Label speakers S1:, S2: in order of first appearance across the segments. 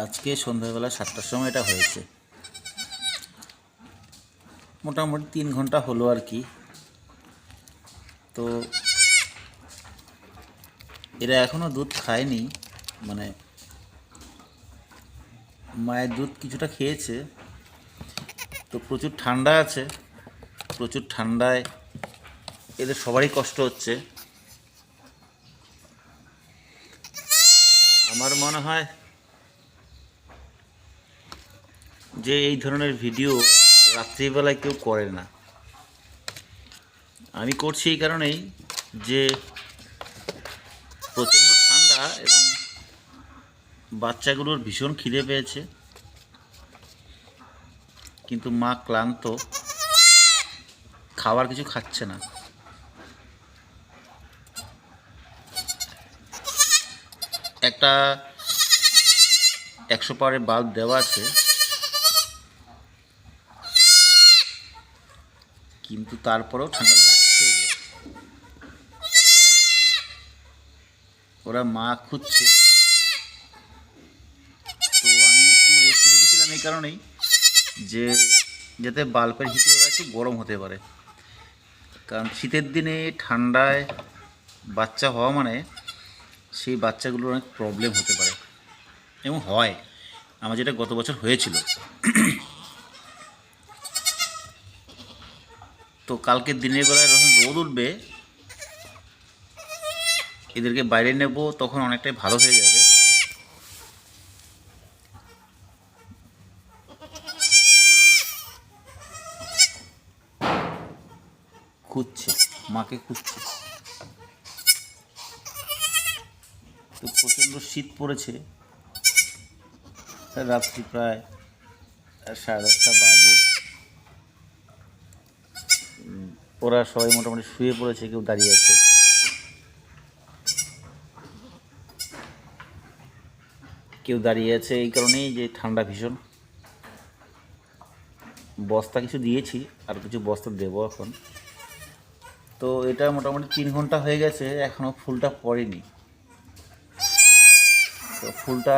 S1: আজকে সন্ধ্যাবেলা 7টার সময় এটা হয়েছে। মোটামুটি 3 ঘন্টা হলো আর কি। তো এরা এখনও দুধ খায়নি, মানে মায়ের দুধ কিছুটা খেয়েছে। তো প্রচুর ঠান্ডা আছে, প্রচুর ঠান্ডায় এদের সবারই কষ্ট হচ্ছে। আমার মনে হয় যে এই ধরনের ভিডিও রাত্রিবেলায় কেউ করে না। আমি করছি এই কারণেই যে প্রচণ্ড ঠান্ডা এবং বাচ্চাগুলোর ভীষণ খিদে পেয়েছে, কিন্তু মা ক্লান্ত, খাবার কিছু খাচ্ছে না। একটা 100 পাওয়ারের বাল্ব দেওয়া আছে, কিন্তু তারপরেও ঠান্ডা লাগছে ওদের। ওরা মা খুঁজছে। তো আমি একটু রেস্টে রেখেছিলাম এই কারণেই যে যাতে বাল্বের হিটে ওরা একটু গরম হতে পারে। কারণ শীতের দিনে ঠান্ডায় বাচ্চা হওয়া মানে সেই বাচ্চাগুলোর অনেক প্রবলেম হতে পারে এবং হয়। আমার যেটা গত বছর হয়েছিল। তো কালকে দিনের বেলায় যখন রোদ উঠবে এদেরকে বাইরে নেব, তখন অনেকটাই ভালো হয়ে যাবে। খুঁজছে, মাকে খুঁজছে। তো প্রচণ্ড শীত পড়েছে। রাত্রি প্রায় 10:30 বাজে। ওরা সবাই মোটামুটি শুয়ে পড়েছে, কেউ দাঁড়িয়ে আছে। কেউ দাঁড়িয়ে আছে এই কারণেই যে ঠান্ডা ভীষণ। বস্তা কিছু দিয়েছি, আর কিছু বস্তা দেবো এখন। তো এটা মোটামুটি 3 ঘন্টা হয়ে গেছে, এখনও ফুলটা পড়েনি। তো ফুলটা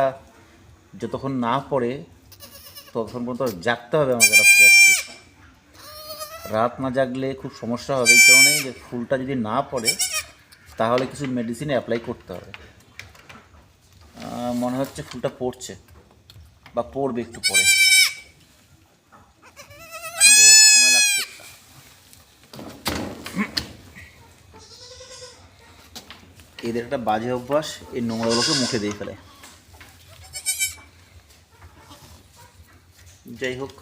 S1: যতক্ষণ না পড়ে ততক্ষণ পর্যন্ত জাগতে হবে আমাকে রাত্রে। রাত না জাগলে খুব সমস্যা হবে, এই কারণেই যে ফুলটা যদি না পড়ে তাহলে কিছু মেডিসিন অ্যাপ্লাই করতে হবে। মনে হচ্ছে ফুলটা পড়ছে বা পড়বে একটু পরে। যাই হোক, সময় লাগছে। এদের একটা বাজে অভ্যাস, এই নোংরাগুলোকে মুখে দিয়ে ফেলে। যাই হোক,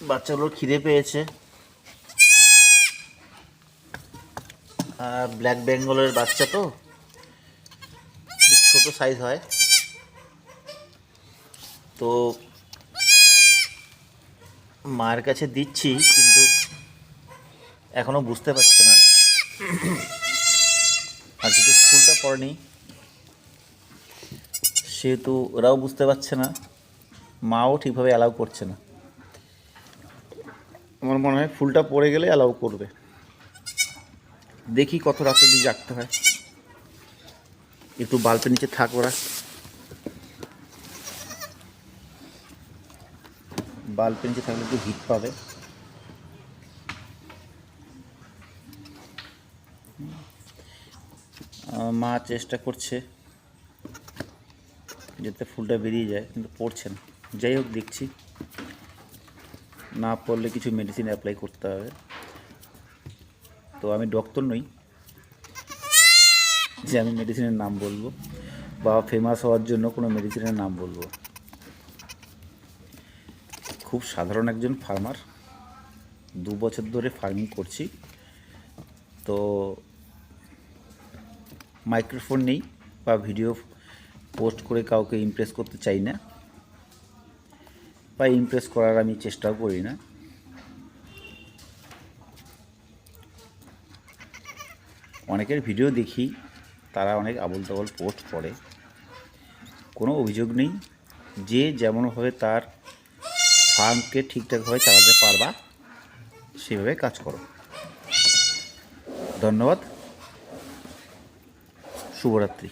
S1: বাচ্চাগুলোর খিদে পেয়েছে। আর ব্ল্যাক বেঙ্গলের বাচ্চা তো ছোট সাইজ হয়, তো মায়ের কাছে দিচ্ছি, কিন্তু এখনও বুঝতে পারছে না। আর যেহেতু ফুলটা পড়েনি সেহেতু ওরাও বুঝতে পারছে না, মাও ঠিকভাবে অ্যালাউ করছে না। আমার মনে হয় ফুলটা পড়ে গেলে অ্যালাউ করবে। দেখি কত রাতে দিয়ে জাগতে হয়। একটু বাল্বের নিচে থাক ওরা, বাল্বের নিচে থাকলে একটু হিট পাবে। মা চেষ্টা করছে যাতে ফুলটা বেরিয়ে যায়, কিন্তু পড়ছে না। যাই হোক, দেখছি, না পড়লে কিছু মেডিসিন অ্যাপ্লাই করতে হবে। তো আমি ডক্টর নই যে আমি মেডিসিনের নাম বলবো বা ফেমাস হওয়ার জন্য কোনো মেডিসিনের নাম বলবো। খুব সাধারণ একজন ফার্মার, 2 বছর ধরে ফার্মিং করছি। তো মাইক্রোফোন নেই বা ভিডিও পোস্ট করে কাউকে ইমপ্রেস করতে চাই না, বা ইমপ্রেস করার আমি চেষ্টাও করি না। অনেকের ভিডিও দেখি, তারা অনেক আবোল তাবোল পোস্ট করে, কোনো অভিযোগ নেই। যে যেমনভাবে তার ফার্মকে ঠিকঠাকভাবে চালাতে পারবা সেভাবে কাজ করো। ধন্যবাদ, শুভরাত্রি।